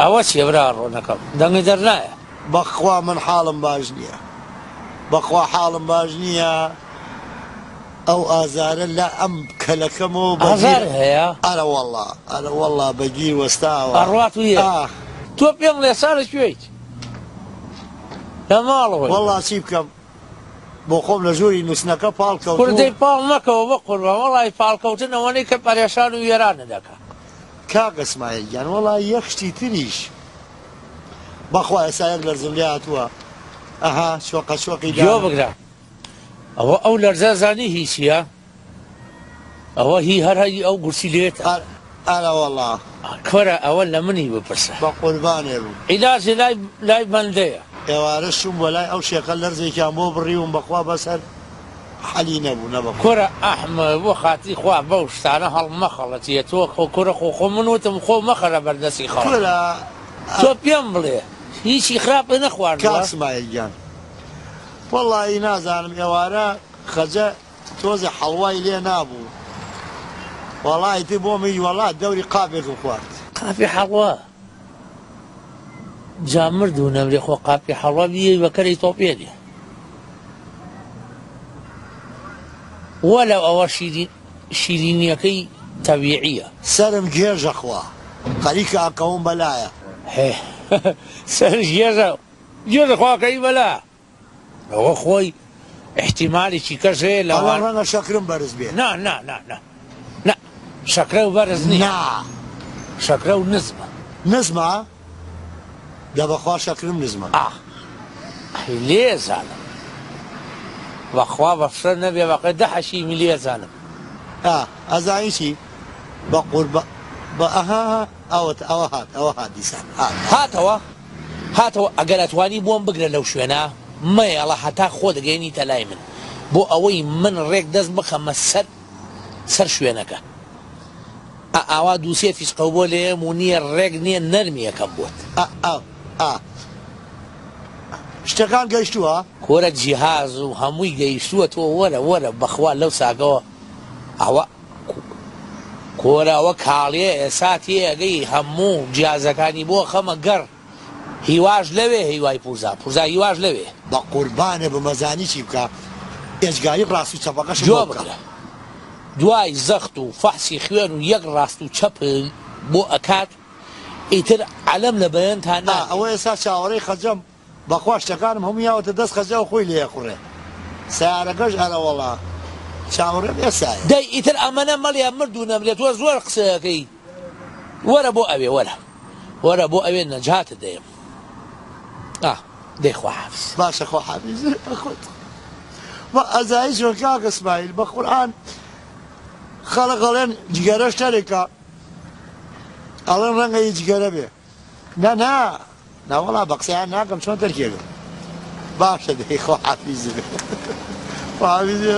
ئەوە چێ برا ڕۆنەکەم دەنگی دەرنایە بەخوا من حاڵم باش نییە بەخوا حاڵم باش نییە ئەو ئازارە لە ئەم کەلەکەمەوە ئازار هەیە ئەرە وەڵڵا بەگیر وەستاوە ئەڕوات ویە تۆ پێم لێ سارە کوێیت لە ماڵەوەی وەڵڵا چی بکەم بۆ خۆم لە ژووری نووسنەکە پاڵکەوت کوردەی پاڵ نەکەوە بە قوربان وەڵی پاڵکەوتن ئەوەنەی کە پەرێشان و وێرانە دەکات کاک ئەسماعیل گیان وەڵا یەک شتی تریش بەخوا ئێستا یەک لەرزم لێ هاتووە ئەها شۆقە شۆقی جۆ بگرە ئەوە ئەو لەرزە زانی هی چییە ئەوە هی هەرهەی ئەو گورسی لێت ئەرە وەڵا کۆرە ئەوە لە منی بپرسە بە قوربانێ بوو عیلاجی لای بەندەیە ئێوارە شوم بۆ لای ئەو شێخە لەرزێکیان بۆ بڕیوم بەخوا بەسەر حەلی نەبوو نەبە کۆرە ئەحمە بۆ خاتری خوا بەو شتانە هەڵمەخەڵەتیە تۆ کۆرە خۆ من وتم خۆ مەخەرە بەردەستی خەڵ تۆ پێم بڵێ هیچی خراپە نەخوارد کاسمایل گیان وەڵی نازانم ئێوارە خەجە تۆزە حەڵوای لێ نابوو وەڵی تی بۆ می وەڵات دەوری قاپێکم خوارد قاپی حەڵوا جا مردوو نەمرێ خۆ قاپی حەڵوا بیە بەکەری تۆ پێدێ وەلەو ئەوە شیرینیەکەی تەبیعیە سەرم گێژە خوا خەریکە ئەکەوم بەلایە سەر گێژە خواکەی بەلا ئەوە خۆی احتیمالێکی کەس هەیە لەوان ڕەنگە شەکرم بەرز بێ نا شەکرە و بەرز نییە شەکرە و نزمە نزمە دەبەخوا شەکرم نزمە لێزانم بەخوا بەفشە نەبێ بەقە دەحەشیمی لێزانم ئەزانی چی بە قوربە بە ئەها ئەوە هات دیسان هاتەوە ئەگەر ئەتوانی بۆم بگرە لەو شوێنە مەیەڵە هەتا خۆ دەگەێنیتە لای من بۆ ئەوەی من ڕێک دەست بخەمە سەر شوێنەکە ئاوا دووسێ فیسقە بۆ لێم و نییە ڕێک نییە نەرمیەکەم بوت شتەکان گەیشتووە کۆرە جیهاز و هەمووی گەیشتووە تۆ وەرە بەخوا لەو ساگەوە ئەوە کۆرەوە کاڵێ ئێساتی ئەگەی هەموو جیازەکانی بۆ خەمە گەڕ هیواش لەوێ هیوای پورزا هیواش لەوێ بە قوربانێ بمەزانی چی بکە ئێجگاری ڕاست و چەپەکەش جۆ بکرە دوای زەخت و فەحسی خوێن و یەک ڕاست و چەپ بۆ ئەکات ئیتر عەلەم لە بەیانتان نا ئەوە ئێستا چاوەڕێی خەجەم بەخوا شتەکانم هەموو یاوەتە دەست خەجە و خۆی لێ خوڕێ سیارەکەش ئەرە وەڵا چاوەڕێ ئێسایە دەی ئیتر ئەمەنە مەڵیان مردوو نەمرێت وە زۆر قسەکەی وەرە بۆ ئەوێ وەرە بۆ ئەوێ نەجاتە دەیەم دەی خوا حافز باشە خۆ حافز بە ئەزایی چۆن کاک ئەسماعیل بە قورئان خەڵک ئەڵێن جگەرەش تەرێکە ئەڵێن ڕەنگە هی جگەرە بێ ناوەڵا بە قسەیان ناکەم چۆن تەرکێگە باشە دەی خۆ حافیز بێ خۆ حافیز بێ